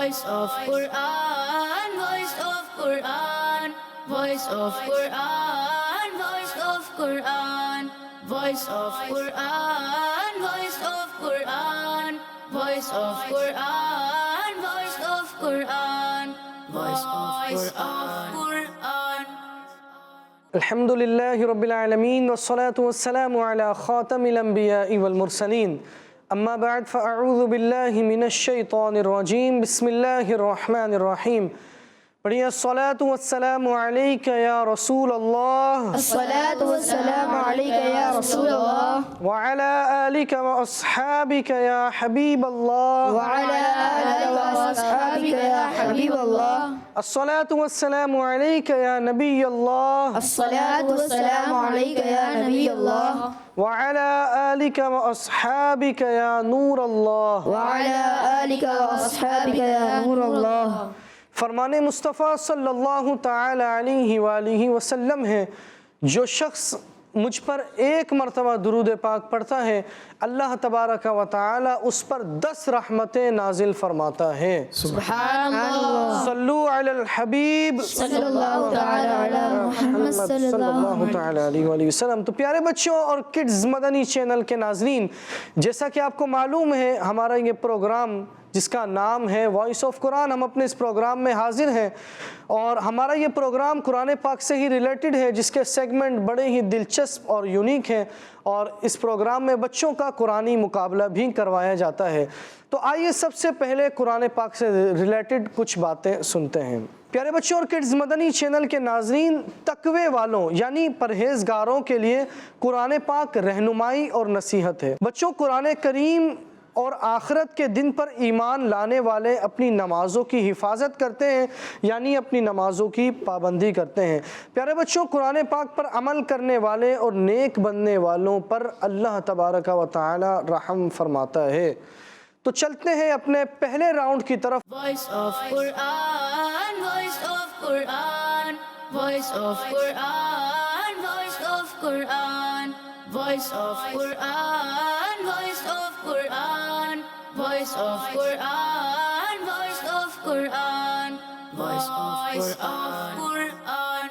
Voice of Quran, Voice of Quran, Voice of Quran, Voice of Quran, Voice of Quran, Voice of Quran, Voice of Quran, Voice of Quran, Voice of Quran. الحمد لله رب العالمين والصلاة والسلام على خاتم الأنبياء والمرسلين أما بعد فأعوذ بالله من الشيطان الرجيم بسم الله الرحمن الرحيم بڑھیا الصلاة والسلام عليك يا رسول الله الصلاة والسلام عليك يا رسول الله وعلى آلك وأصحابك يا حبيب الله وعلى آلك وأصحابك يا حبيب الله الصلاة والسلام عليك يا نبي الله الصلاة والسلام عليك يا نبي الله وعلى آلك وأصحابك يا نور الله وعلى آلك وأصحابك يا نور الله. فرمان مصطفیٰ صلی اللہ تعالی علیہ وآلہ وسلم ہے، جو شخص مجھ پر ایک مرتبہ درود پاک پڑھتا ہے اللہ تبارک و تعالی اس پر 10 رحمتیں نازل فرماتا ہے. سبحان اللہ. صلو علی الحبیب صلی اللہ تعالی علی محمد صلی اللہ تعالی علیہ وآلہ وسلم. تو پیارے بچوں اور کڈز مدنی چینل کے ناظرین، جیسا کہ آپ کو معلوم ہے ہمارا یہ پروگرام جس کا نام ہے وائس آف قرآن، ہم اپنے اس پروگرام میں حاضر ہیں اور ہمارا یہ پروگرام قرآن پاک سے ہی ریلیٹڈ ہے، جس کے سیگمنٹ بڑے ہی دلچسپ اور یونیک ہیں اور اس پروگرام میں بچوں کا قرآنی مقابلہ بھی کروایا جاتا ہے. تو آئیے سب سے پہلے قرآن پاک سے ریلیٹڈ کچھ باتیں سنتے ہیں. پیارے بچوں اور کڈز مدنی چینل کے ناظرین، تقوی والوں یعنی پرہیزگاروں کے لیے قرآن پاک رہنمائی اور نصیحت ہے. بچوں، قرآن کریم اور آخرت کے دن پر ایمان لانے والے اپنی نمازوں کی حفاظت کرتے ہیں، یعنی اپنی نمازوں کی پابندی کرتے ہیں. پیارے بچوں، قرآن پاک پر عمل کرنے والے اور نیک بننے والوں پر اللہ تبارک و تعالی رحم فرماتا ہے. تو چلتے ہیں اپنے پہلے راؤنڈ کی طرف. Voice of Quran, Voice of Quran, Voice of Quran, Voice of Quran, Voice of Quran, Voice of Quran, Voice of Quran, Voice of Quran, Voice of Quran.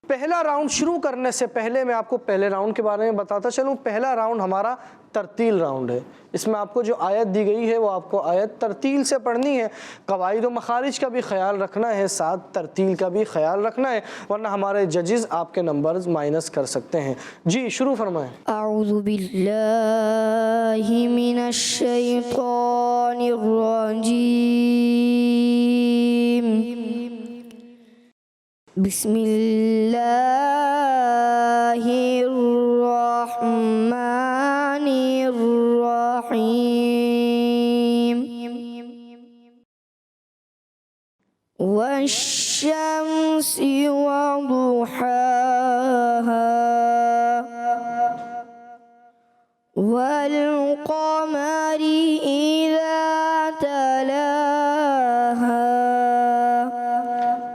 پہلا راؤنڈ شروع کرنے سے پہلے میں آپ کو پہلے راؤنڈ کے بارے میں بتاتا چلوں. پہلا راؤنڈ ہمارا ترتیل راؤنڈ ہے. اس میں آپ کو جو آیت دی گئی ہے وہ آپ کو آیت ترتیل سے پڑھنی ہے. قواعد و مخارج کا بھی خیال رکھنا ہے، ساتھ ترتیل کا بھی خیال رکھنا ہے، ورنہ ہمارے ججز آپ کے نمبرز مائنس کر سکتے ہیں. جی شروع فرمائیں. اعوذ باللہ من الشیطان الرجیم. بسم اللہ الرحمن الرحیم. والشمس وضحاها والقمر إذا تلاها.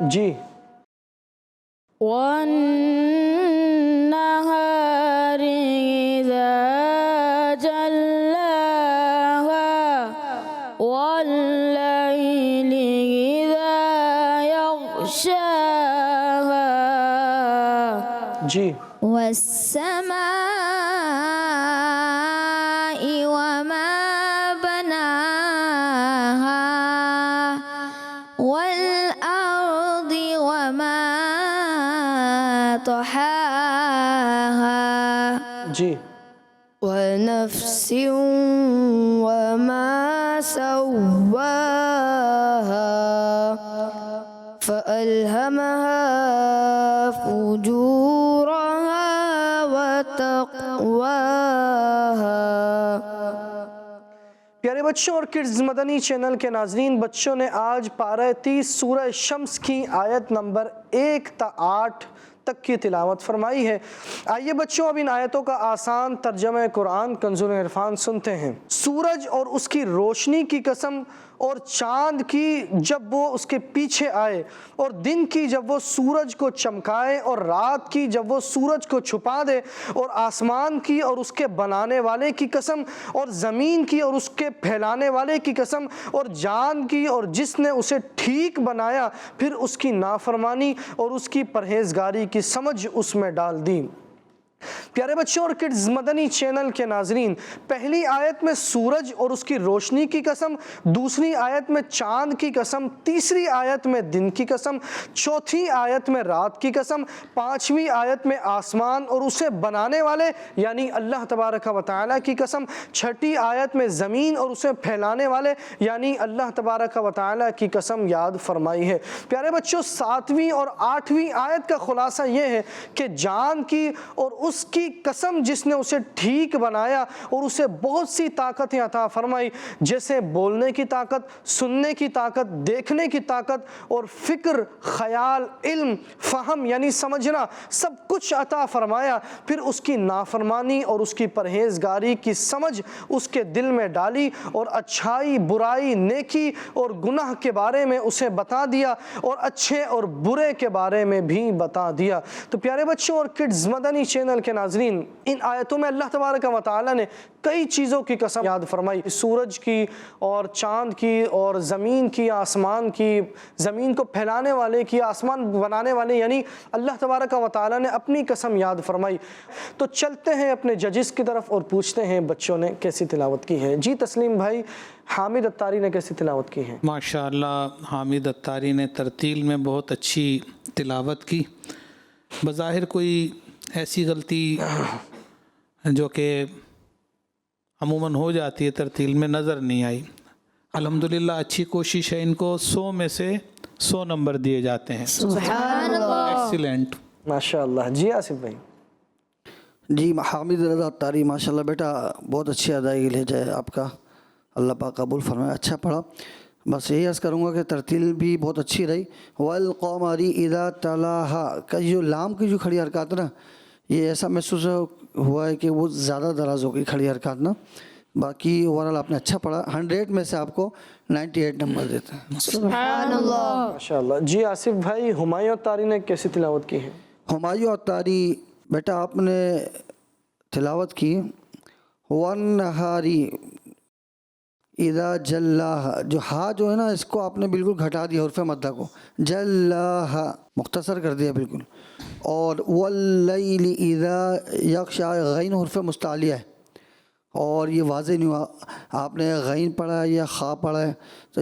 جی والنهار إذا جلاها والليل إذا يغشاها. جی والسماء وما بناها والأرض وما طحاها. جی ونفس وما سواها فألهمها فجورها وتقواها. پیارے بچوں اور کڈز مدنی چینل کے ناظرین، بچوں نے آج پارہ 30 سورہ شمس کی آیت نمبر 1 تا 8 تک کی تلاوت فرمائی ہے. آئیے بچوں اب ان آیتوں کا آسان ترجمہ قرآن کنز العرفان سنتے ہیں. سورج اور اس کی روشنی کی قسم اور چاند کی جب وہ اس کے پیچھے آئے، اور دن کی جب وہ سورج کو چمکائے، اور رات کی جب وہ سورج کو چھپا دے، اور آسمان کی اور اس کے بنانے والے کی قسم، اور زمین کی اور اس کے پھیلانے والے کی قسم، اور جان کی اور جس نے اسے ٹھیک بنایا، پھر اس کی نافرمانی اور اس کی پرہیزگاری کی سمجھ اس میں ڈال دی۔ پیارے بچوں اور کڈز مدنی چینل کے ناظرین، پہلی آیت میں سورج اور اس کی روشنی کی قسم، دوسری آیت میں چاند کی قسم، تیسری آیت میں دن کی قسم، چوتھی آیت میں رات کی قسم، پانچویں آیت میں آسمان اور اسے بنانے والے یعنی اللہ تبارک و تعالیٰ کی قسم، چھٹی آیت میں زمین اور اسے پھیلانے والے یعنی اللہ تبارک و تعالیٰ کی قسم یاد فرمائی ہے۔ پیارے بچوں، ساتویں اور آٹھویں آیت کا خلاصہ یہ ہے کہ جان کی اور اس کی قسم جس نے اسے ٹھیک بنایا اور اسے بہت سی طاقتیں عطا فرمائی، جیسے بولنے کی طاقت، سننے کی طاقت، دیکھنے کی طاقت اور فکر، خیال، علم، فہم یعنی سمجھنا، سب کچھ عطا فرمایا، پھر اس کی نافرمانی اور اس کی پرہیزگاری کی سمجھ اس کے دل میں ڈالی، اور اچھائی، برائی، نیکی اور گناہ کے بارے میں اسے بتا دیا، اور اچھے اور برے کے بارے میں بھی بتا دیا۔ تو پیارے بچوں اور کڈز مدنی چینل کے ناظرین، ان آیتوں میں اللہ تبارک و تعالیٰ نے کئی چیزوں کی قسم یاد فرمائی، سورج کی اور چاند کی اور زمین کی، آسمان کی، زمین کو پھیلانے والے کی، آسمان بنانے والے یعنی اللہ تبارک و تعالیٰ نے اپنی قسم یاد فرمائی۔ تو چلتے ہیں اپنے ججز کی طرف اور پوچھتے ہیں بچوں نے کیسی تلاوت کی ہے۔ جی تسلیم بھائی، حامد اتاری نے کیسی تلاوت کی ہے؟ ماشاءاللہ، حامد اتاری نے ترتیل میں بہت اچھی تلاوت کی۔ بظاہر کوئی ایسی غلطی جو کہ عموماً ہو جاتی ہے ترتیل میں نظر نہیں آئی۔ الحمدللہ اچھی کوشش ہے، ان کو 100 میں سے 100 نمبر دیے جاتے ہیں۔ سبحان اللہ، ایکسیلنٹ، ماشاءاللہ۔ جی آصف بھائی؟ جی حامد رضا اتاری، ماشاءاللہ بیٹا بہت اچھی ادائیگی لہجہ ہے آپ کا، اللہ پاک قبول فرمائے، اچھا پڑھا۔ بس یہی عرض کروں گا کہ ترتیل بھی بہت اچھی رہی۔ والقمر اذا تلاہا کا جو لام کی جو کھڑی حرکات ہے نا، یہ ایسا محسوس ہوا ہے کہ وہ زیادہ دراز ہو گئی کھڑی حرکات نا۔ باقی اوورال آپ نے اچھا پڑھا، 100 میں سے آپ کو 98 نمبر دیتے ہیں۔ سبحان اللہ۔ ماشاءاللہ۔ جی آصف بھائی، ہمایوں اتاری نے کیسی تلاوت کی ہے؟ ہمایوں اتاری بیٹا آپ نے تلاوت کی والنہاری اذا جلاہا، جو ہا جو ہے نا اس کو آپ نے بالکل گھٹا دیا حرف مدہ کو، جلاہا مختصر کر دیا بالکل۔ اور واللیل اذا یغشا، غین حرف مستعلیہ ہے اور یہ واضح نہیں ہوا، آپ نے غین پڑھا ہے یا خا پڑھا ہے، تو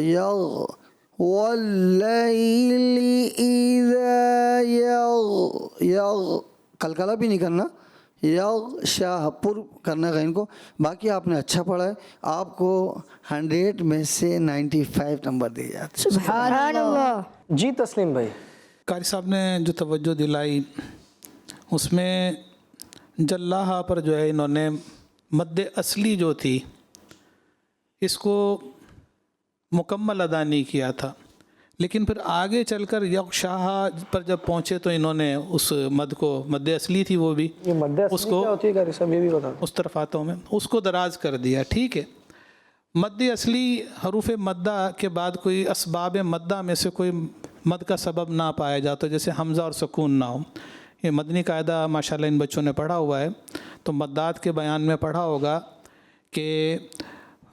واللیل اذا کلکلہ بھی نہیں کرنا، یغشا پر کرنا غین کو۔ باقی آپ نے اچھا پڑھا ہے، آپ کو 100 میں سے 95 نمبر دیے جاتے ہیں۔ سبحان اللہ۔ جی تسلیم بھائی؟ قاری صاحب نے جو توجہ دلائی اس میں جلاہا پر جو ہے انہوں نے مد اصلی جو تھی اس کو مکمل ادا نہیں کیا تھا، لیکن پھر آگے چل کر یغشاہا پر جب پہنچے تو انہوں نے اس مد کو، مد اصلی تھی وہ بھی، یہ مد اس اصلی کو کیا ہوتی ہے قاری صاحب، یہ بھی بتا دیں۔ اس طرفاتوں میں اس کو دراز کر دیا، ٹھیک ہے۔ مد اصلی حروف مدہ کے بعد کوئی اسباب مدہ میں سے کوئی مد کا سبب نہ پایا جاتا، جیسے حمزہ اور سکون نہ ہو۔ یہ مدنی قاعدہ ماشاءاللہ ان بچوں نے پڑھا ہوا ہے، تو مدات کے بیان میں پڑھا ہوگا کہ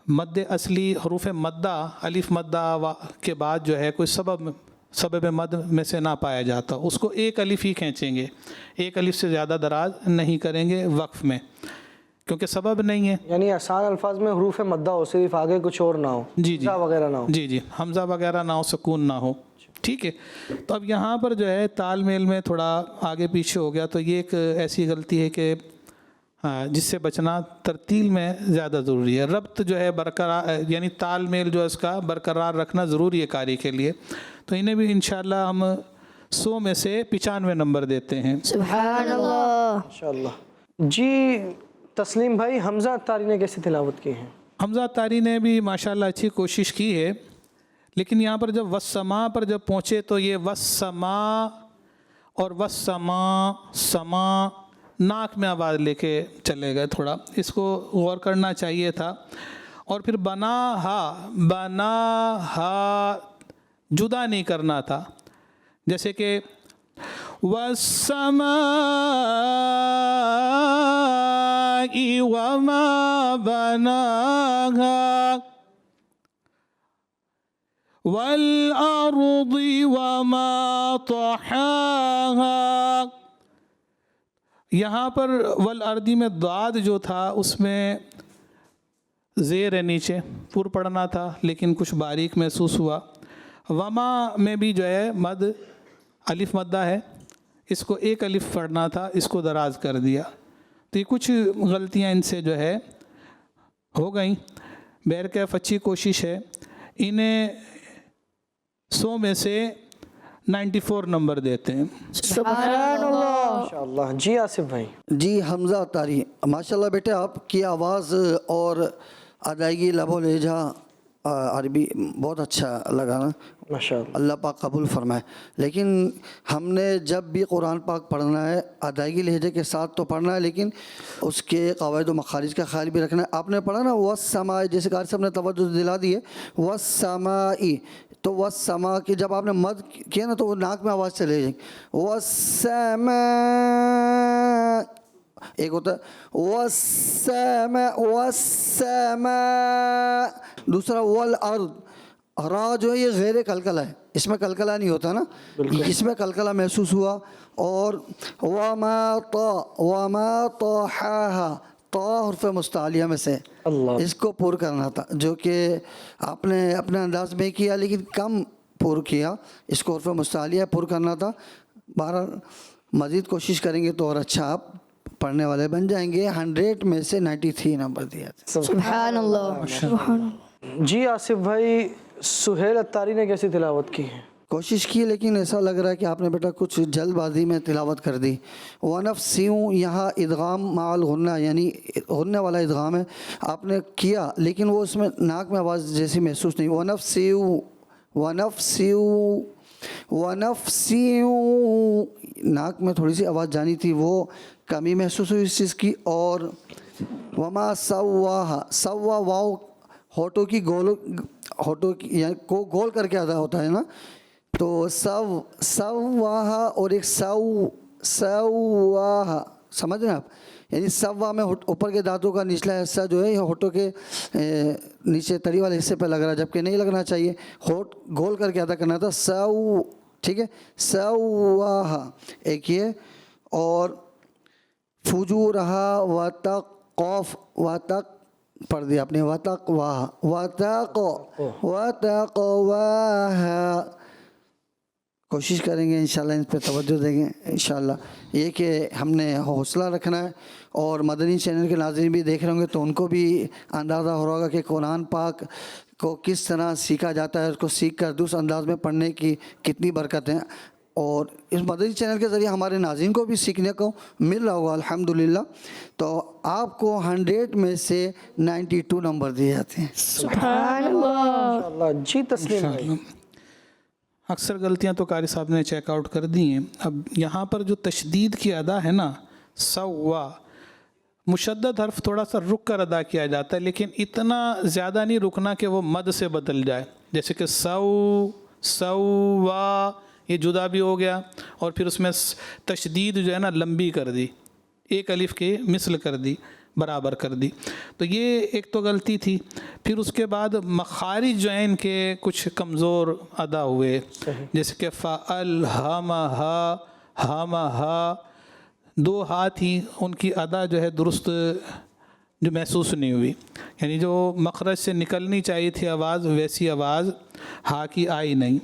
مد اصلی حروف مدہ، الف مدہ کے بعد جو ہے کوئی سبب مد میں سے نہ پایا جاتا، اس کو ایک الف ہی کھینچیں گے، ایک الف سے زیادہ دراز نہیں کریں گے وقف میں، کیونکہ سبب نہیں ہے۔ یعنی آسان الفاظ میں حروف مدہ ہو، صرف آگے کچھ اور نہ ہو، جی جی حمزہ وغیرہ نہ ہو۔ جی جی، حمزہ وغیرہ نہ ہو، سکون نہ ہو، ٹھیک ہے۔ تو اب یہاں پر جو ہے تال میل میں تھوڑا آگے پیچھے ہو گیا، تو یہ ایک ایسی غلطی ہے کہ جس سے بچنا ترتیل میں زیادہ ضروری ہے۔ ربط جو ہے برقرار، یعنی تال میل جو ہے اس کا برقرار رکھنا ضروری ہے قاری کے لیے، تو انہیں بھی انشاءاللہ ہم 100 میں سے 95 نمبر دیتے ہیں۔ سبحان اللہ۔ ماشاءاللہ۔ جی تسلیم بھائی، حمزہ اتاری نے کیسی تلاوت کی ہے؟ حمزہ اتاری نے بھی ماشاءاللہ اچھی کوشش کی ہے، لیکن یہاں پر جب والسماء پر جب پہنچے تو یہ والسماء اور والسماء، سما ناک میں آواز لے کے چلے گئے، تھوڑا اس کو غور کرنا چاہیے تھا۔ اور پھر بنا ہا جدا نہیں کرنا تھا، جیسے کہ وَالسَّمَاءِ وَمَا بَنَاهَا وَالْأَرْضِ وَمَا طَحَاهَا. یہاں پر والارضی میں ضاد جو تھا اس میں زیر ہے نیچے پر پڑھنا تھا، لیکن کچھ باریک محسوس ہوا. وما میں بھی جو ہے مد الف مدہ ہے، اس کو ایک الف پڑھنا تھا، اس کو دراز کر دیا. تو یہ کچھ غلطیاں ان سے جو ہے ہو گئیں. بہرکیف اچھی کوشش ہے. انہیں 100 میں سے 94 نمبر دیتے ہیں. سبحان اللہ. ماشاءاللہ. جی آصف بھائی. جی حمزہ طاری، ماشاءاللہ بیٹے آپ کی آواز اور ادائیگی لب و لہجہ عربی بہت اچھا لگا نا، ماشاءاللہ. اللہ پاک قبول فرمائے. لیکن ہم نے جب بھی قرآن پاک پڑھنا ہے ادائیگی لہجے کے ساتھ تو پڑھنا ہے، لیکن اس کے قواعد و مخارج کا خیال بھی رکھنا ہے. آپ نے پڑھا نا وَالسَّمَاءِ، جیسے قاری صاحب نے توجہ دلا دی ہے وَالسَّمَاءِ، تو وَالسَّمَاء کی جب آپ نے مد کیا نا تو وہ ناک میں آواز چلے جائے. وَالسَّمَاء ایک ہوتا ہے وَالسَّمَاء، دوسرا وَالْأَرْض. را جو ہے یہ غیر کلکلہ ہے، اس میں کلکلہ نہیں ہوتا نا، اس میں کلکلہ محسوس ہوا. اور وَمَا طَحَاهَا، حرف مستعلیہ میں سے اس کو پر کرنا تھا، جو کہ آپ نے اپنے انداز میں کیا لیکن کم پر کیا. اس کو حرف مستعلیہ پر کرنا تھا. بہرحال مزید کوشش کریں گے تو اور اچھا آپ پڑھنے والے بن جائیں گے. 100 میں سے 93 نمبر دیا تھا. سبحان اللہ. جی آصف بھائی، سہیل اتاری نے کیسی تلاوت کی ہے؟ کوشش کی لیکن ایسا لگ رہا ہے کہ آپ نے بیٹا کچھ جلد بازی میں تلاوت کر دی. وَنَفْسِیوں یہاں ادغام مع الغنہ، یعنی غنہ والا ادغام ہے، آپ نے کیا لیکن وہ اس میں ناک میں آواز جیسی محسوس نہیں. وَنَفْسِیوں ناک میں تھوڑی سی آواز جانی تھی، وہ کمی محسوس ہوئی اس چیز کی. اور وما سوا واو ہوٹوں کی یعنی کو گول کر کے ادا ہوتا ہے نا، تو سواہا اور ایک سواہا، سمجھ رہے ہیں آپ؟ یعنی سوا میں اوپر کے دانتوں کا نچلا حصہ جو ہے یہ ہونٹوں کے نیچے تری والے حصے پہ لگ رہا ہے، جبکہ نہیں لگنا چاہیے. ہونٹ گول کر کے ادا کرنا تھا. ٹھیک ہے، سواہا ایک یہ. اور فجورہا وتقوف، وتق پڑھ دیا آپ نے، وتقواہا. کوشش کریں گے انشاءاللہ اس پہ توجہ دیں گے انشاءاللہ. یہ کہ ہم نے حوصلہ رکھنا ہے. اور مدنی چینل کے ناظرین بھی دیکھ رہے ہوں گے تو ان کو بھی اندازہ ہو رہا ہوگا کہ قرآن پاک کو کس طرح سیکھا جاتا ہے، اس کو سیکھ کر دوسرے انداز میں پڑھنے کی کتنی برکت ہیں. اور اس مدنی چینل کے ذریعے ہمارے ناظرین کو بھی سیکھنے کو مل رہا ہوگا الحمدللہ. تو آپ کو 100 میں سے 92 نمبر دیے جاتے ہیں. سبحان اللہ. جی تسلیم بھائی. اکثر غلطیاں تو قاری صاحب نے چیک آؤٹ کر دی ہیں. اب یہاں پر جو تشدید کی ادا ہے نا، سوا، مشدد حرف تھوڑا سا رک کر ادا کیا جاتا ہے، لیکن اتنا زیادہ نہیں رکنا کہ وہ مد سے بدل جائے. جیسے کہ سوا یہ جدا بھی ہو گیا، اور پھر اس میں تشدید جو ہے نا لمبی کر دی، ایک الف کے مثل کر دی، برابر کر دی. تو یہ ایک تو غلطی تھی. پھر اس کے بعد مخارج جو ہیں ان کے کچھ کمزور ادا ہوئے، جیسے کہ فَأَلْهَمَهَا، ہَمَهَا، 2 ہاتھ ہی ان کی ادا جو ہے درست جو محسوس نہیں ہوئی. یعنی جو مخرج سے نکلنی چاہیے تھی آواز، ویسی آواز ہا کی آئی نہیں.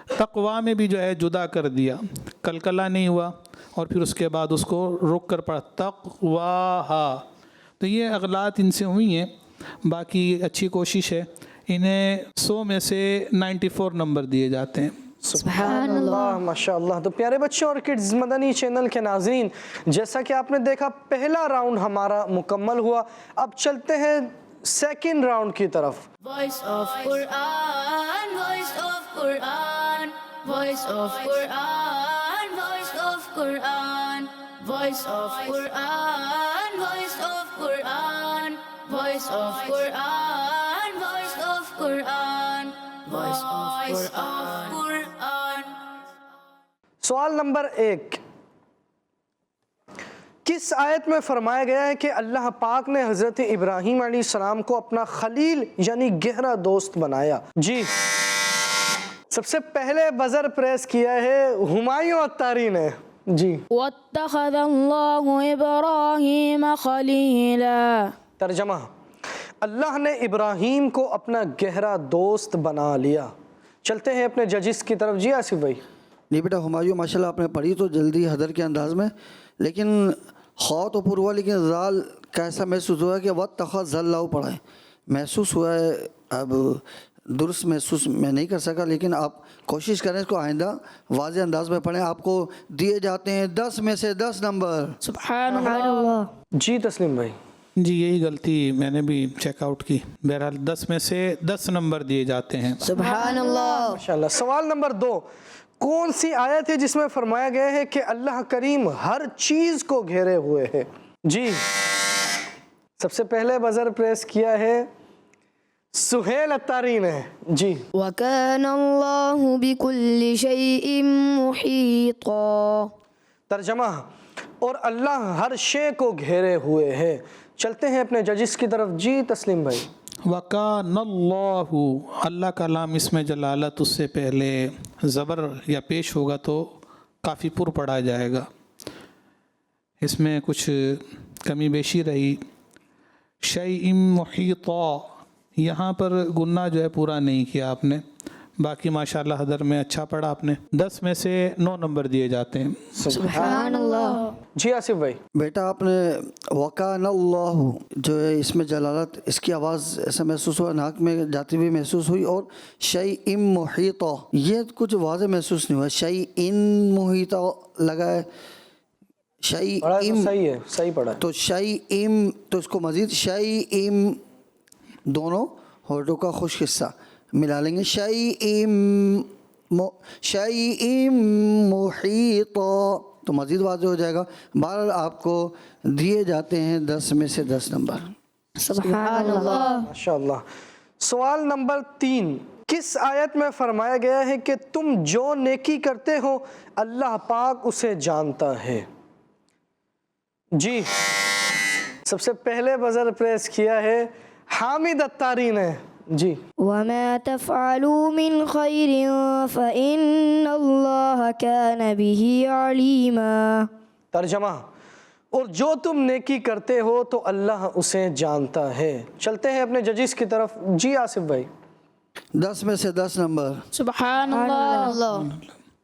تقوا میں بھی جو ہے جدا کر دیا، کلکلہ نہیں ہوا، اور پھر اس کے بعد اس کو رک کر پڑھا تقواہا. تو یہ اغلاط ان سے ہوئی ہیں. باقی اچھی کوشش ہے. انہیں 100 میں سے 94 نمبر دیے جاتے ہیں. سبحان اللہ. ماشاءاللہ. تو پیارے بچوں اور کڈز مدنی چینل کے ناظرین، جیسا کہ آپ نے دیکھا پہلا راؤنڈ ہمارا مکمل ہوا. اب چلتے ہیں سیکنڈ راؤنڈ کی طرف. Voice of Quran, voice of Quran, voice of Quran, voice of Quran, voice of Quran, voice of Quran, voice of Quran. Quran, voice of Quran. سوال نمبر 1، کس آیت میں فرمایا گیا ہے کہ اللہ پاک نے حضرت ابراہیم علیہ السلام کو اپنا خلیل یعنی گہرا دوست بنایا؟ جی، سب سے پہلے بزر پریس کیا ہے ہمایوں عطاری نے. جی، واتخذ اللہ ابراہیم خلیلا. ترجمہ، اللہ نے ابراہیم کو اپنا گہرا دوست بنا لیا. چلتے ہیں اپنے ججز کی طرف. جی آصف بھائی. نہیں بیٹا ہمایوں ماشاءاللہ آپ نے پڑھی تو جلدی حدر کے انداز میں، لیکن خواہ تو پر ہوا لیکن زال کا ایسا محسوس ہوا ہے کہ واتخذ اللہ پڑھا ہے، محسوس ہوا ہے. اب درست محسوس میں نہیں کر سکا، لیکن آپ کوشش کریں اس کو آئندہ واضح انداز میں پڑھیں. آپ کو دیے جاتے ہیں 10 میں سے 10 نمبر. سبحان اللہ. جی تسلیم بھائی. جی یہی غلطی میں نے بھی چیک آؤٹ کی. بہرحال 10 میں سے 10 نمبر دیے جاتے ہیں. سبحان اللہ. ماشاءاللہ. سوال نمبر 2، کون سی آیت ہے جس میں فرمایا گیا ہے کہ اللہ کریم ہر چیز کو گھیرے ہوئے ہے؟ جی، سب سے پہلے بزر پریس کیا ہے سہیل عطاری نے. جی، وَكَانَ اللَّهُ بِكُلِّ شَيْءٍ مُحِيطًا. ترجمہ، اور اللہ ہر شے کو گھیرے ہوئے ہے. چلتے ہیں اپنے ججز کی طرف. جی تسلیم بھائی. وَكَانَ اللَّهُ، اللہ کا لام اس میں جلالت اس سے پہلے زبر یا پیش ہوگا تو کافی پر پڑھا جائے گا. اس میں کچھ کمی بیشی رہی. شیء محیطا، یہاں پر گنہ جو ہے پورا نہیں کیا آپ نے. باقی ماشاءاللہ حدر میں اچھا پڑھا آپ نے. 10 میں سے 9 نمبر دیے جاتے ہیں. سبحان اللہ. جی آصف بھائی. بیٹا آپ نے وَكَانَ اللَّهُ جو ہے اس میں جلالت، اس کی آواز ایسا محسوس ہوا، ناک میں جاتی ہوئی محسوس ہوئی. اور شیء محیطا، یہ کچھ واضح محسوس نہیں ہوا. شیء محیطا لگا ہے، شیء پڑھا تو صحیح ہے، صحیح پڑھا ہے. تو شیء، تو اس کو مزید شیء دونوں ہونٹوں کا خشک حصہ ملا لیں گے. شیء محیطا تو مزید واضح ہو جائے گا. بہرحال آپ کو دیے جاتے ہیں 10 میں سے 10 نمبر. سبحان اللہ. ماشاءاللہ. سوال نمبر 3، کس آیت میں فرمایا گیا ہے کہ تم جو نیکی کرتے ہو اللہ پاک اسے جانتا ہے؟ جی، سب سے پہلے بزر پریس کیا ہے حامد عطاری نے. جی، وَمَا تَفْعَلُوا مِنْ خَيْرٍ فَإِنَّ اللَّهَ كَانَ بِهِ عَلِيمًا. ترجمہ، اور جو تم نیکی کرتے ہو تو اللہ اسے جانتا ہے. چلتے ہیں اپنے ججز کی طرف. جی آصف بھائی. 10 میں سے 10 نمبر. سبحان اللہ.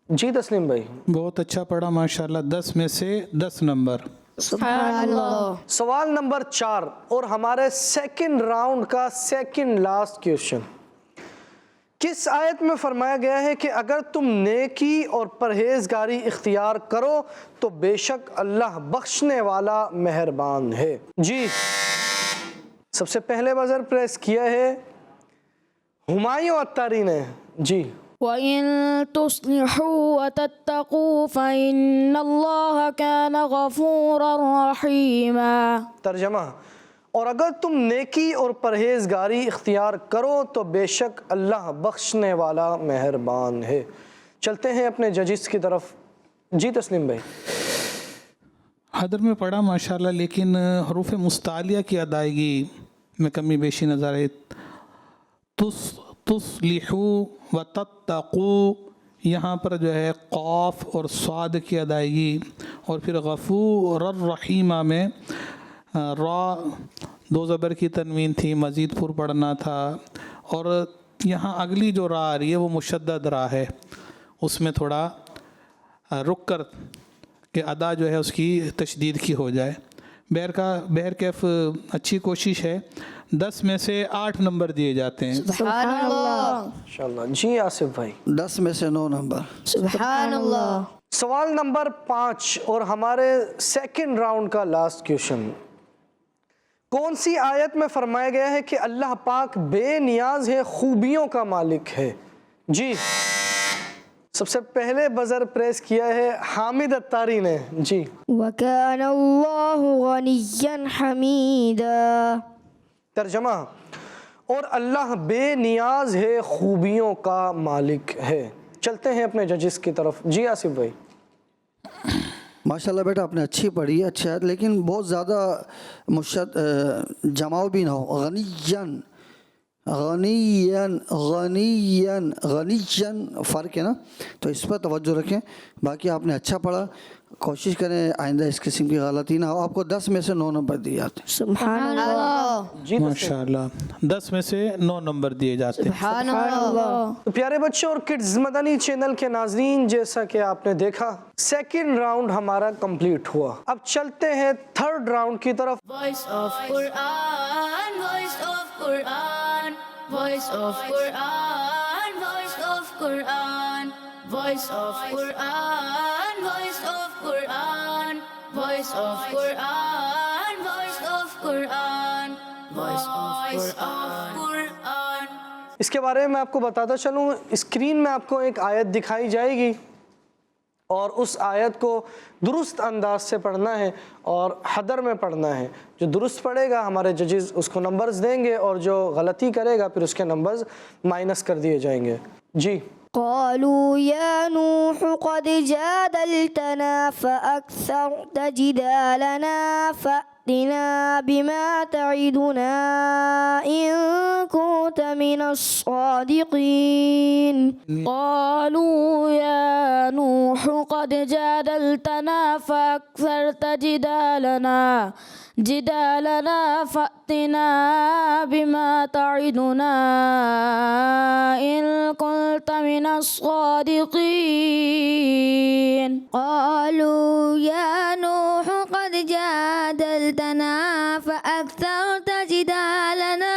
جی تسلیم بھائی. بہت اچھا پڑھا ماشاءاللہ. 10 میں سے 10 نمبر. سبحان اللہ. سوال نمبر 4 اور ہمارے سیکنڈ راؤنڈ کا سیکنڈ لاسٹ کویشچن، کس آیت میں فرمایا گیا ہے کہ اگر تم نیکی اور پرہیزگاری اختیار کرو تو بے شک اللہ بخشنے والا مہربان ہے؟ جی، سب سے پہلے بزر پریس کیا ہے ہمایوں عطاری نے. جی، وَإِن تُصْلِحُوا وَتَتَّقُوا فَإِنَّ اللَّهَ كَانَ غَفُورًا رَحِيمًا. ترجمہ، اور اگر تم نیکی اور پرہیزگاری اختیار کرو تو بے شک اللہ بخشنے والا مہربان ہے. چلتے ہیں اپنے ججز کی طرف. جی تسلیم بھائی. حدر میں پڑھا ماشاءاللہ، لیکن حروف مستعلیہ کی ادائیگی میں کمی بیشی نظر آئی. تصلحوا وتتقوا، یہاں پر جو ہے قاف اور صاد کی ادائیگی، اور پھر غفور الرحیمہ میں را 2 زبر کی تنوین تھی، مزید پر پڑھنا تھا. اور یہاں اگلی جو را آ رہی ہے وہ مشدد را ہے، اس میں تھوڑا رک کر کہ ادا جو ہے اس کی تشدید کی ہو جائے. بہرکیف اچھی کوشش ہے. 10 میں سے 8 نمبر دیے جاتے ہیں. سبحان اللہ. انشاءاللہ. جی آصف بھائی. 10 میں سے 9 نمبر. سبحان اللہ. سوال نمبر 5 اور ہمارے سیکنڈ راؤنڈ کا لاسٹ کویشچن، کون سی آیت میں فرمایا گیا ہے کہ اللہ پاک بے نیاز ہے، خوبیوں کا مالک ہے؟ جی، سب سے پہلے بزر پریس کیا ہے حامد عطاری نے. جی، وَكَانَ اللَّهُ غَنِيًّا حَمِيدًا. ترجمہ، اور اللہ بے نیاز ہے، خوبیوں کا مالک ہے۔ چلتے ہیں اپنے ججز کی طرف۔ جی آصف بھائی۔ ماشاءاللہ بیٹا آپ نے اچھی پڑھی ہے، اچھا ہے، لیکن بہت زیادہ جماؤ بھی نہ ہو۔ غنیًا غنیًا غنیًا غنیًا فرق ہے نا، تو اس پر توجہ رکھیں۔ باقی آپ نے اچھا پڑھا، کوشش کریں آئندہ اس قسم کی غلطی نہ ہو۔ آپ کو 10 میں سے 9 نمبر دیے جاتے ہیں۔ سبحان اللہ، جی ماشاءاللہ 10 میں سے 9 نمبر دیے جاتے ہیں۔ سبحان اللہ۔ تو پیارے بچوں اور کڈز مدنی چینل کے ناظرین، جیسا کہ آپ نے دیکھا سیکنڈ راؤنڈ ہمارا کمپلیٹ ہوا۔ اب چلتے ہیں تھرڈ راؤنڈ کی طرف۔ Voice of Quran, voice of Quran, voice of Quran, voice of Quran, voice of Quran, voice of Quran, voice of Quran, voice of Quran, voice of Quran. اس کے بارے میں آپ کو بتاتا چلوں، اسکرین میں آپ کو ایک آیت دکھائی جائے گی اور اس آیت کو درست انداز سے پڑھنا ہے اور حدر میں پڑھنا ہے۔ جو درست پڑھے گا ہمارے ججز اس کو نمبرز دیں گے، اور جو غلطی کرے گا پھر اس کے نمبرز مائنس کر دیے جائیں گے۔ جی قالوا يا نوح قد جادلتنا فأكثرت جدالنا فأتنا بما تعدنا إن كنت من الصادقين. قالوا يا نوح قد جادلتنا فأكثرت جدالنا فأتنا بما تعدنا إن كنت من الصادقين. قالوا يا نوح قد جادلتنا فأكثرت جدالنا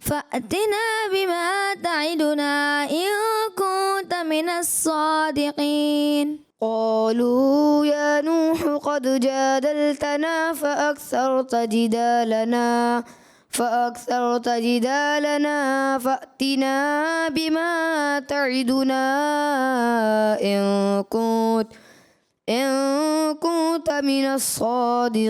فأتنا بما تعدنا إن كنت من الصادقين. قالوا يا نوح قد جادلتنا فأكثرت جدالنا فأتنا بما تعدنا إن كنت من الصادقين.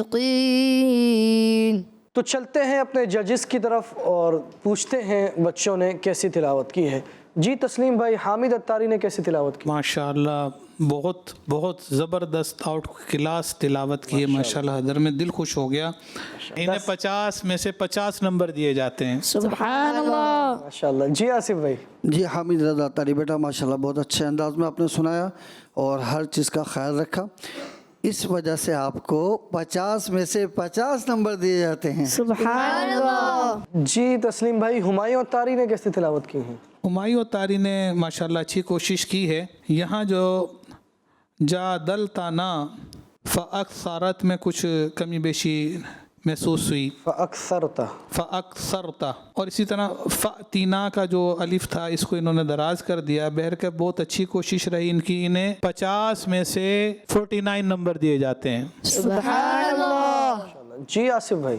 تو چلتے ہیں اپنے ججز کی طرف اور پوچھتے ہیں بچوں نے کیسی تلاوت کی ہے۔ جی تسلیم بھائی، حامد اتاری نے کیسی تلاوت کی؟ ماشاءاللہ بہت بہت زبردست آؤٹ کلاس تلاوت کی ہے ماشاءاللہ، حضر میں دل خوش ہو گیا۔ انہیں 50 میں سے 50 نمبر دیے جاتے ہیں۔ سبحان اللہ، ماشاءاللہ۔ جی آصف بھائی۔ جی حامد رضا تاری بیٹا ماشاءاللہ بہت اچھے انداز میں آپ نے سنایا اور ہر چیز کا خیال رکھا، اس وجہ سے آپ کو 50 میں سے 50 نمبر دیے جاتے ہیں۔ سبحان اللہ۔ جی تسلیم بھائی، ہمایوں اتاری نے کیسی تلاوت کی ہے؟ ہمایوں اتاری نے ماشاءاللہ اچھی کوشش کی ہے۔ یہاں جو جادلتنا فاکثرت میں کچھ کمی بیشی محسوس ہوئی، فاکثرت، اور اسی طرح فاتینا کا جو الف تھا اس کو انہوں نے دراز کر دیا۔ بہر کے بہت اچھی کوشش رہی ان کی، انہیں 50 میں سے 49 نمبر دیے جاتے ہیں۔ سبحان اللہ۔ جی آصف بھائی۔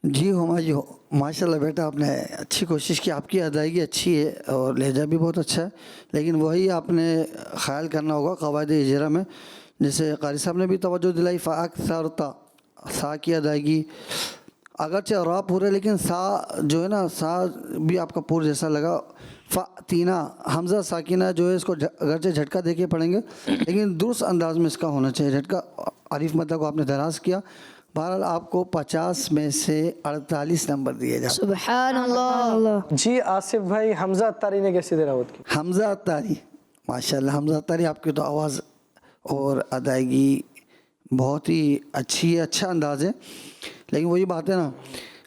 جی ہمایوں ماشاءاللہ بیٹا آپ نے اچھی کوشش کی، آپ کی ادائیگی اچھی ہے اور لہجہ بھی بہت اچھا ہے، لیکن وہی آپ نے خیال کرنا ہوگا قواعد اجرا میں، جیسے قاری صاحب نے بھی توجہ دلائی فاکثرت، سا کی ادائیگی اگرچہ را پورے لیکن سا جو ہے نا، سا بھی آپ کا پور جیسا لگا۔ فاتینا حمزہ ساکینہ جو ہے اس کو اگرچہ جھٹکا دے کے پڑھیں گے لیکن درست انداز میں اس کا ہونا چاہیے، جھٹکا عارف مدہ کو آپ نے دراز کیا۔ بہرحال آپ کو 50 میں سے 48 نمبر دیے جاتے ہیں۔ سبحان اللہ۔ جی آصف بھائی، حمزہ اتاری نے کیسی تلاوت کی؟ حمزہ اتاری ماشاءاللہ، حمزہ اتاری آپ کی تو آواز اور ادائیگی بہت ہی اچھی ہے، اچھا انداز ہے، لیکن وہی بات ہے نا،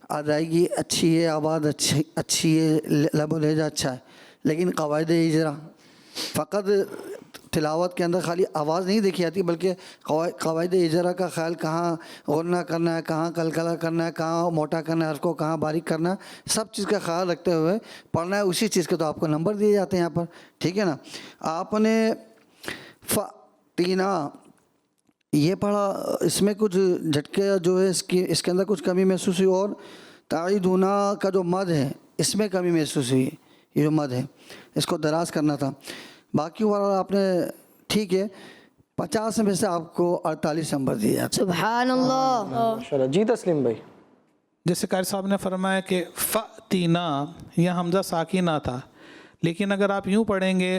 ادائیگی اچھی ہے، آواز اچھی ہے، لب و لہجہ اچھا ہے، لیکن قواعد اجرا فقط تلاوت کے اندر خالی آواز نہیں دیکھی جاتی بلکہ قواعد اجرا کا خیال، کہاں غنہ کرنا ہے، کہاں قلقلہ کرنا ہے، کہاں موٹا کرنا ہے حرف کو، کہاں باریک کرنا ہے، سب چیز کا خیال رکھتے ہوئے پڑھنا ہے، اسی چیز کے تو آپ کو نمبر دیے جاتے ہیں یہاں پر، ٹھیک ہے نا۔ آپ نے فاتینا یہ پڑھا، اس میں کچھ جھٹکے جو ہے اس کے اندر کچھ کمی محسوس ہوئی، اور تعیدنا کا جو مد ہے اس میں کمی محسوس ہوئی، یہ جو مد ہے اس کو دراز کرنا تھا۔ باقی اوورآل آپ نے ٹھیک ہے، 50 میں سے آپ کو 48 نمبر دیے جاتے ہیں۔ سبحان اللہ۔ ماشاءاللہ۔ جی تسلیم بھائی۔ جیسے قاری صاحب نے فرمایا کہ فَأْتِنَا، یہاں حمزہ ساکنہ تھا، لیکن اگر آپ یوں پڑھیں گے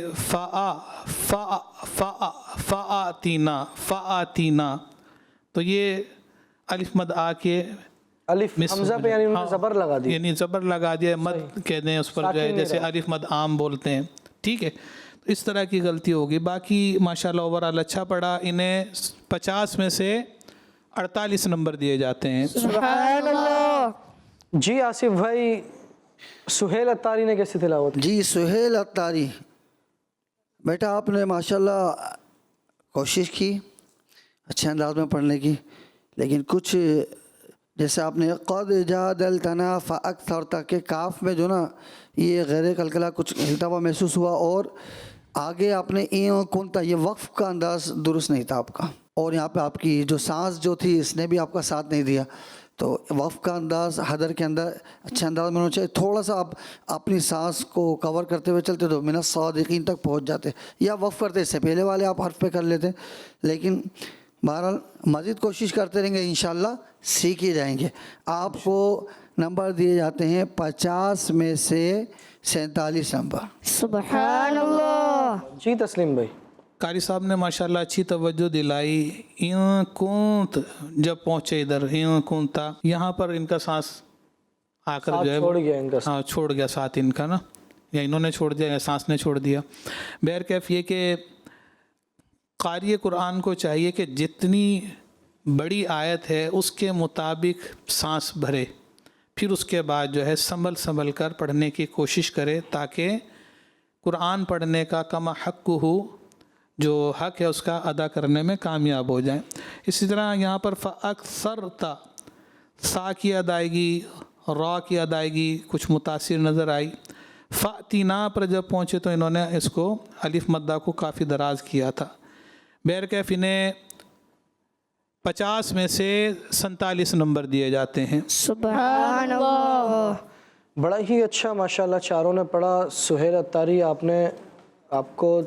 فَآتِنَا تو یہ الف مد آ کے الف حمزہ پہ یعنی انہوں نے زبر لگا دی، یعنی زبر لگا دیا، مد کہتے ہیں اس پر جو ہے، جیسے الف مد عام بولتے ہیں، ٹھیک ہے، تو اس طرح کی غلطی ہوگی۔ باقی ماشاءاللہ اوورال اچھا پڑھا، انہیں 50 میں سے 48 نمبر دیے جاتے ہیں۔ سبحان اللہ۔ جی آصف بھائی، سہیل اتاری نے کیسی تلاوت کی؟ جی سہیل اتاری بیٹا، آپ نے ماشاءاللہ کوشش کی اچھے انداز میں پڑھنے کی، لیکن کچھ جیسے آپ نے قد جادلتنا فاکثرت کے کاف میں جو نا یہ غیر قلقلہ کچھ ہلتا ہوا محسوس ہوا، اور آگے آپ نے کنتا، یہ وقف کا انداز درست نہیں تھا آپ کا، اور یہاں پہ آپ کی جو سانس جو تھی اس نے بھی آپ کا ساتھ نہیں دیا، تو وقف کا انداز حدر کے اندر اچھا انداز میں ہونا چاہیے، تھوڑا سا آپ اپنی سانس کو کور کرتے ہوئے چلتے تو من الصادقین تک پہنچ جاتے، یا وقف کرتے اس سے پہلے والے آپ حرف پہ کر لیتے، لیکن بہرحال مزید کوشش کرتے رہیں گے، انشاءاللہ سیکھ ہی جائیں گے۔ آپ کو نمبر دیے جاتے ہیں 50 میں سے 47 نمبر۔ سبحان اللہ۔ جی تسلیم بھائی۔ قاری صاحب نے ماشاءاللہ اچھی توجہ دلائی۔ ان کنت جب پہنچے ادھر، ان کنتا، یہاں پر ان کا سانس آ کر جو ہے چھوڑ گیا ان کا، ہاں چھوڑ گیا ساتھ ان کا نا، یا انہوں نے چھوڑ دیا یا سانس نے چھوڑ دیا۔ بہرکیف یہ کہ قاری قرآن کو چاہیے کہ جتنی بڑی آیت ہے اس کے مطابق سانس بھرے، پھر اس کے بعد جو ہے سنبھل کر پڑھنے کی کوشش کرے، تاکہ قرآن پڑھنے کا کما حق ہو، جو حق ہے اس کا ادا کرنے میں کامیاب ہو جائیں۔ اسی طرح یہاں پر فَأَكْثَرْتَ، سا کی ادائیگی، را کی ادائیگی کچھ متاثر نظر آئی۔ فَأْتِنَا پر جب پہنچے تو انہوں نے اس کو الف مدہ کو کافی دراز کیا تھا۔ بہرکیف انہیں 50 میں سے 47 نمبر دیے جاتے ہیں۔ سبحان اللہ۔ بڑا ہی اچھا ماشاءاللہ چاروں نے پڑھا۔ سہیل اتاری، آپ کو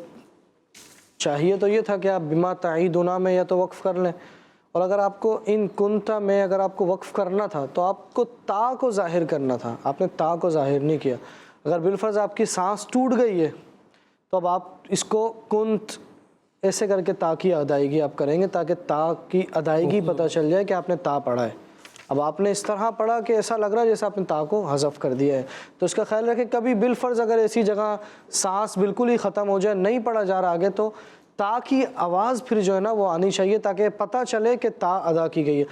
چاہیے تو یہ تھا کہ آپ بما تعیدنا میں یا تو وقف کر لیں، اور اگر آپ کو ان کنتا میں اگر آپ کو وقف کرنا تھا تو آپ کو تا کو ظاہر کرنا تھا، آپ نے تا کو ظاہر نہیں کیا۔ اگر بالفرض آپ کی سانس ٹوٹ گئی ہے تو اب آپ اس کو کنت ایسے کر کے تا کی ادائیگی آپ کریں گے، تاکہ تا کی ادائیگی پتہ چل جائے کہ آپ نے تا پڑھا ہے۔ اب آپ نے اس طرح پڑھا کہ ایسا لگ رہا ہے جیسے آپ نے تا کو حذف کر دیا ہے، تو اس کا خیال رکھیں کبھی بالفرض اگر ایسی جگہ سانس بالکل ہی ختم ہو جائے، نہیں پڑھا جا رہا آگے، تو تا کی آواز پھر جو ہے نا وہ آنی چاہیے، تاکہ پتہ چلے کہ تا ادا کی گئی ہے۔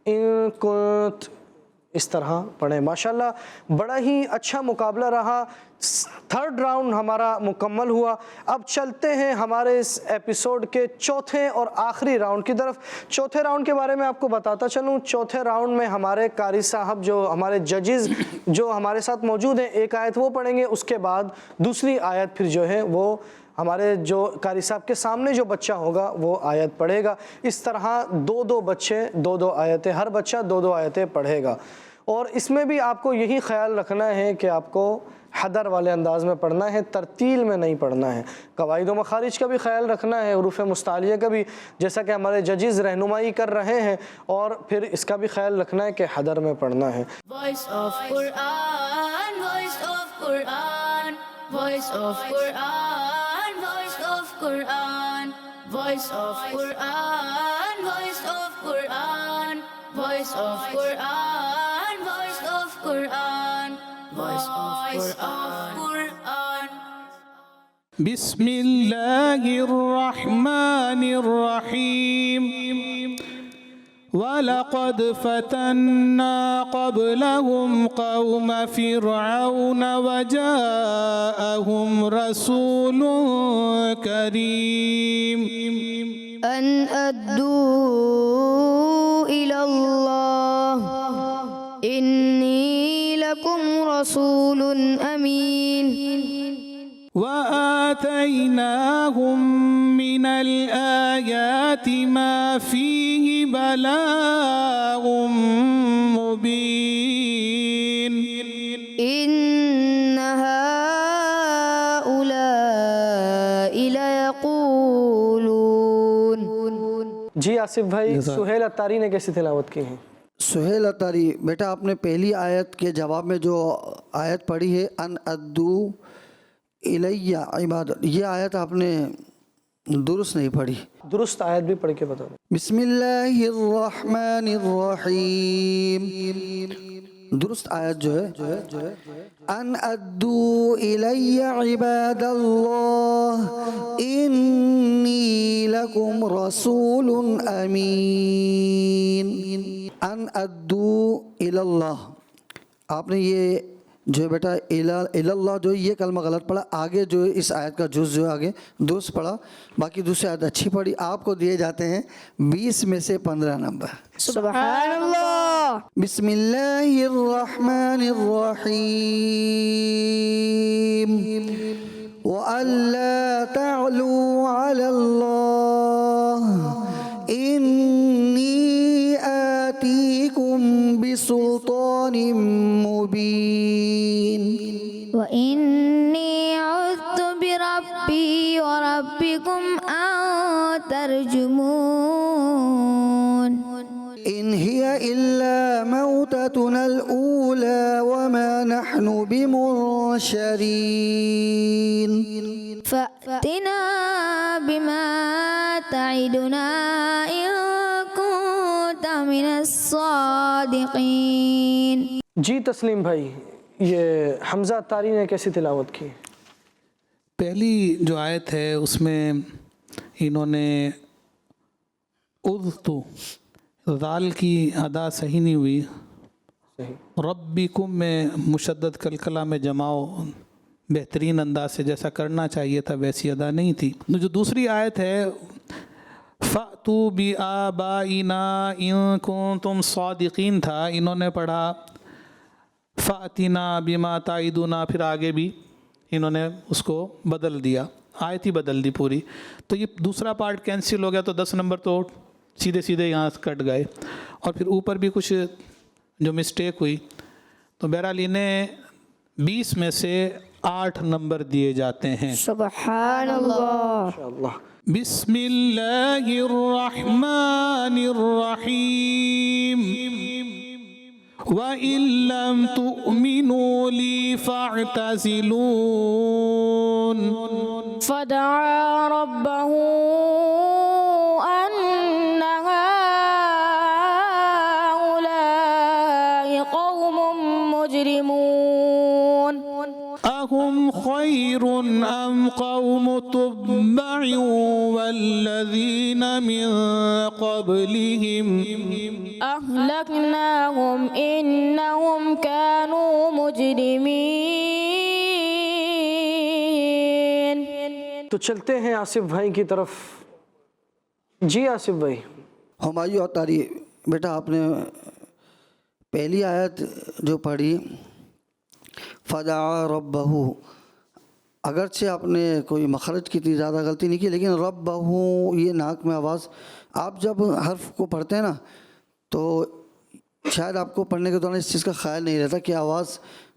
ان کنت اس طرح پڑھیں۔ ماشاءاللہ بڑا ہی اچھا مقابلہ رہا۔ 3rd راؤنڈ ہمارا مکمل ہوا۔ اب چلتے ہیں ہمارے اس ایپیسوڈ کے چوتھے اور آخری راؤنڈ کی طرف۔ چوتھے راؤنڈ کے بارے میں آپ کو بتاتا چلوں۔ چوتھے راؤنڈ میں ہمارے قاری صاحب، جو ہمارے ججز جو ہمارے ساتھ موجود ہیں، ایک آیت وہ پڑھیں گے، اس کے بعد دوسری آیت پھر جو ہے وہ ہمارے جو قاری صاحب کے سامنے جو بچہ ہوگا وہ آیت پڑھے گا۔ اس طرح 2 بچے 2 آیتیں، ہر بچہ 2 آیتیں پڑھے گا، اور اس میں بھی آپ کو یہی خیال رکھنا ہے کہ آپ کو حدر والے انداز میں پڑھنا ہے، ترتیل میں نہیں پڑھنا ہے۔ قواعد و مخارج کا بھی خیال رکھنا ہے، حروف مستعلیہ کا بھی، جیسا کہ ہمارے ججز رہنمائی کر رہے ہیں، اور پھر اس کا بھی خیال رکھنا ہے کہ حدر میں پڑھنا ہے۔ Voice of Quran, voice of Quran, voice of Quran, voice of Quran, voice of Quran, voice of Quran, voice of Quran, voice of Quran, voice of Quran. بسم اللہ الرحمن الرحیم وَلَقَدْ فَتَنَّا قَبْلَهُمْ قَوْمَ فِرْعَوْنَ وَجَاءَهُمْ رَسُولٌ كَرِيمٌ أن أدوا إلى الله إني لكم رسول أمين وآتيناهم من الآيات ما فيه بلاغ مبين إن هؤلاء ليقولون۔ جی آصف بھائی، سہیل اتاری نے کیسی تلاوت کی ہیں؟ سہیل اتاری بیٹا آپ نے پہلی آیت کے جواب میں جو آیت پڑھی ہے ان ادو الیہ عبادت، یہ آیت آپ نے درست نہیں پڑھی. درست آیت بھی پڑھ کے بتا دیں. بسم اللہ الرحمن الرحیم، درست آیت جو ہے ان ادو الی عباد اللہ انی لکم رسول امین. ان ادو الی اللہ، آپ نے یہ جو ہے بیٹا اللہ جو یہ کلمہ غلط پڑھا، آگے جو اس آیت کا جز جو آگے درست پڑھا، باقی دوسری آیت اچھی پڑھی. آپ کو دیے جاتے ہیں 20 میں سے 15 نمبر. سبحان اللہ. بسم اللہ الرحمن الرحیم وَأَلَّا تَعْلُوا عَلَى اللَّهِ إِنِّي آتِيكُمْ بِسُلْطَانٍ مُبِينٍ. وإني عذت بربي وربكم أن ترجمون. إن هي إلا موتتنا الأولى وما نحن بمنشرين. فأتنا بما تعدنا إن كنت من الصادقين. جی تسلیم بھائی، یہ حمزہ اتاری نے کیسی تلاوت کی؟ پہلی جو آیت ہے اس میں انہوں نے اذتو ذال کی ادا صحیح نہیں ہوئی، صحیح. ربکم میں مشدد کلکلہ میں جماؤ بہترین انداز سے جیسا کرنا چاہیے تھا ویسی ادا نہیں تھی. جو دوسری آیت ہے فَأْتُوا بِآبَائِنَا إِن كُنتُمْ صَادِقِينَ تھا، انہوں نے پڑھا فَأْتِنَا بِمَا تَعِدُنَا، پھر آگے بھی انہوں نے اس کو بدل دیا، آیت ہی بدل دی پوری. تو یہ دوسرا پارٹ کینسل ہو گیا، تو 10 نمبر تو سیدھے سیدھے یہاں کٹ گئے. اور پھر اوپر بھی کچھ جو مسٹیک ہوئی، تو بہرحال انہیں 20 میں سے 8 نمبر دیے جاتے ہیں. سبحان اللہ. اللہ. بسم اللہ الرحمن الرحیم وَإِن لَّمْ تُؤْمِنُوا لِي فَاعْتَزِلُونِ. فدعا ربه أن هؤلاء قوم مجرمون. أهم خير أم قوم تبع والذين من قبلهم أهلكناهم إنهم كانوا مجرمين. تو چلتے ہیں آصف بھائی کی طرف. جی آصف بھائی. ہمایوں اتاری بیٹا آپ نے پہلی آیت جو پڑھی فدعا ربہ، اگرچہ آپ نے کوئی مخرج کی اتنی زیادہ غلطی نہیں کی، لیکن ربہ یہ ناک میں آواز، آپ جب حرف کو پڑھتے ہیں نا تو شاید آپ کو پڑھنے کے دوران اس چیز کا خیال نہیں رہتا کہ آواز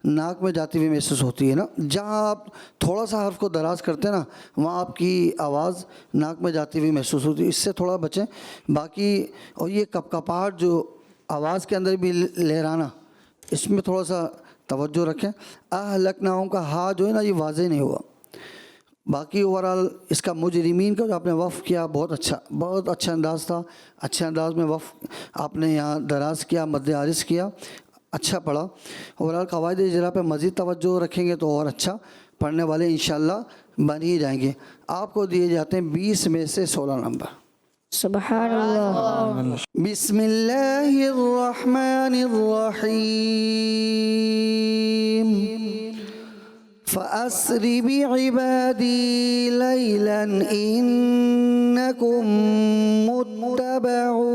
ناک میں جاتی ہوئی محسوس ہوتی ہے نا. جہاں آپ تھوڑا سا حرف کو دراز کرتے ہیں نا وہاں آپ کی آواز ناک میں جاتی ہوئی محسوس ہوتی ہے، اس سے تھوڑا بچیں. باقی اور یہ کپکپاہٹ جو آواز کے اندر بھی لہرانا، اس میں تھوڑا سا توجہ رکھیں. اہلکناہم کا ہا جو ہے نا یہ واضح نہیں ہوا. باقی اوورال اس کا مجرمین کا جو آپ نے وقف کیا بہت اچھا انداز تھا. اچھے انداز میں وقف آپ نے یہاں دراز کیا، مد عارض کیا، اچھا پڑھا. اوورال قواعد اجرا پہ مزید توجہ رکھیں گے تو اور اچھا پڑھنے والے انشاءاللہ بن ہی جائیں گے. آپ کو دیے جاتے ہیں 20 میں سے 16 نمبر. سبحان اللہ. بسم اللہ الرحمن الرحیم فَأَسْرِ بِعِبَادِي لَيْلًا إِنَّكُمْ مُتَّبَعُونَ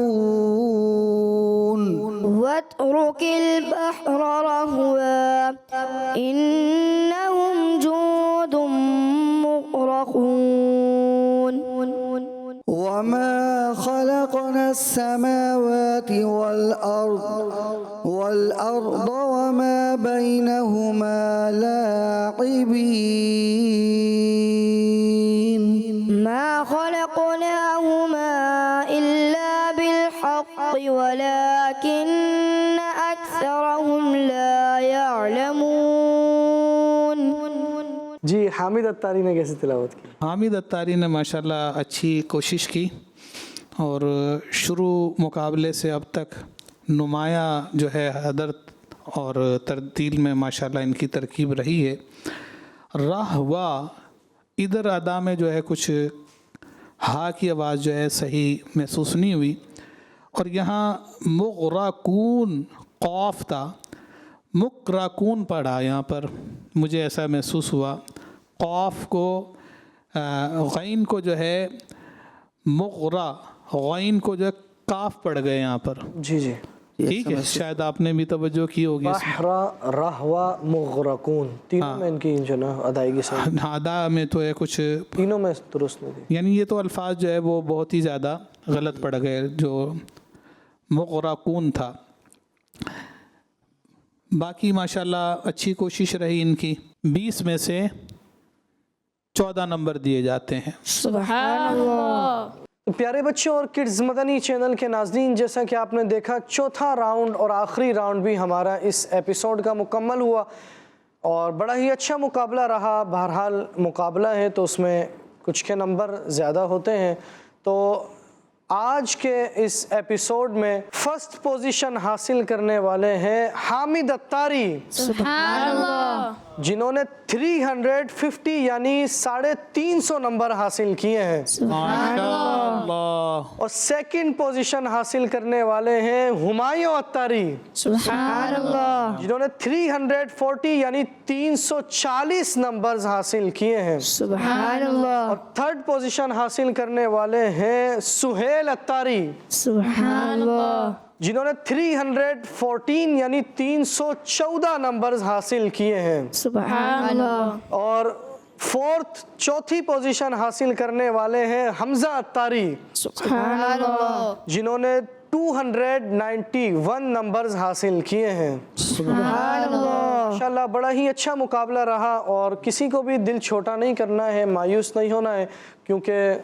واترك البحر رهوا إنهم جند مغرقون. وما خلقنا السماوات والأرض وما بينهما لاعبين. ما خلقناهما إلا بالحق ولكن حامد اتاری نے کیسے تلاوت کی؟ حامد اتاری نے ماشاءاللہ اچھی کوشش کی اور شروع مقابلے سے اب تک نمایاں جو ہے حضرت اور ترتیل میں ماشاءاللہ ان کی ترکیب رہی ہے. راہ وا ادھر ادا میں جو ہے کچھ ہا کی آواز جو ہے صحیح محسوس نہیں ہوئی, اور یہاں مغرقون قاف تھا, مقرقون پڑھا یہاں پر, مجھے ایسا محسوس ہوا قاف کو غین کو جو ہے مغرا, غین کو جو ہے کاف پڑ گئے یہاں پر. جی جی ٹھیک ہے, شاید آپ نے بھی توجہ کی ہوگی. بحر رہوا مغرقون تینوں میں ان کی جو نا ادائیگی سے ادا میں تو ہے کچھ تینوں میں درست نہیں تھی. یعنی یہ تو الفاظ جو ہے وہ بہت ہی زیادہ غلط پڑ گئے, جو مغرقون تھا. باقی ماشاءاللہ اچھی کوشش رہی ان کی. 20 میں سے 14 نمبر دیے جاتے ہیں. سبحان اللہ. تو پیارے بچوں اور کڈز مدنی چینل کے ناظرین, جیسا کہ آپ نے دیکھا چوتھا راؤنڈ اور آخری راؤنڈ بھی ہمارا اس ایپیسوڈ کا مکمل ہوا اور بڑا ہی اچھا مقابلہ رہا. بہرحال مقابلہ ہے تو اس میں کچھ کے نمبر زیادہ ہوتے ہیں. تو آج کے اس ایپیسوڈ میں فرسٹ پوزیشن حاصل کرنے والے ہیں حامد اتاری, سبحان اللہ. جنہوں نے 350 یعنی 350 نمبر حاصل کیے ہیں. ماشاءاللہ. اور سیکنڈ پوزیشن حاصل کرنے والے ہیں ہمایوں اتاری, سبحان اللہ. جنہوں نے 340 یعنی 340 نمبرز حاصل کیے ہیں. سبحان اللہ. اور تھرڈ پوزیشن حاصل کرنے والے ہیں سہیل اتاری, سبحان اللہ. جنہوں نے 314 یعنی 314 نمبرز حاصل کیے ہیں. سبحان اللہ. اور چوتھی پوزیشن حاصل کرنے والے ہیں حمزہ اتاری, سبحان اللہ. جنہوں نے 291 نمبرز حاصل کیے ہیں. سبحان اللہ. ماشاءاللہ بڑا ہی اچھا مقابلہ رہا اور کسی کو بھی دل چھوٹا نہیں کرنا ہے, مایوس نہیں ہونا ہے, کیونکہ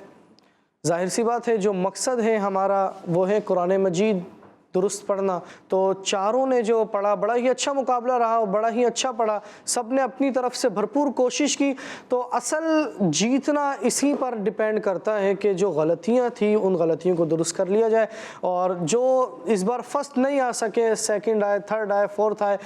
ظاہر سی بات ہے جو مقصد ہے ہمارا وہ ہے قرآن مجید درست پڑھنا. تو چاروں نے جو پڑھا بڑا ہی اچھا مقابلہ رہا اور بڑا ہی اچھا پڑھا, سب نے اپنی طرف سے بھرپور کوشش کی. تو اصل جیتنا اسی پر ڈیپینڈ کرتا ہے کہ جو غلطیاں تھیں ان غلطیوں کو درست کر لیا جائے, اور جو اس بار فرسٹ نہیں آ سکے, سیکنڈ آئے, تھرڈ آئے, فورتھ آئے,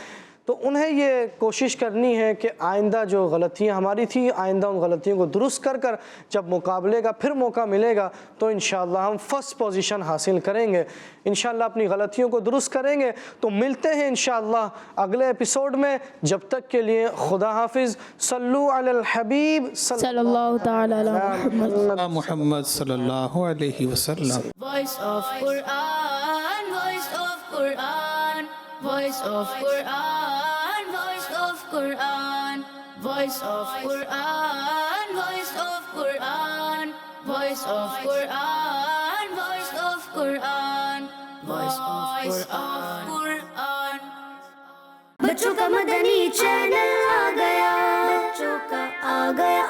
تو انہیں یہ کوشش کرنی ہے کہ آئندہ جو غلطیاں ہماری تھیں آئندہ ان غلطیوں کو درست کر کر جب مقابلے کا پھر موقع ملے گا تو انشاءاللہ ہم فرسٹ پوزیشن حاصل کریں گے. انشاءاللہ اپنی غلطیوں کو درست کریں گے. تو ملتے ہیں انشاءاللہ اگلے ایپیسوڈ میں, جب تک کے لیے خدا حافظ. صلو علی الحبیب صلی اللہ تعالی علی محمد صلی اللہ علیہ وسلم. Voice of Quran, voice of Quran, voice of Quran, voice of Quran, voice of Quran, voice of Quran, voice of Quran, voice of Quran, voice of Quran. بچوں کا مدنی چینل آ گیا, بچوں کا آ گیا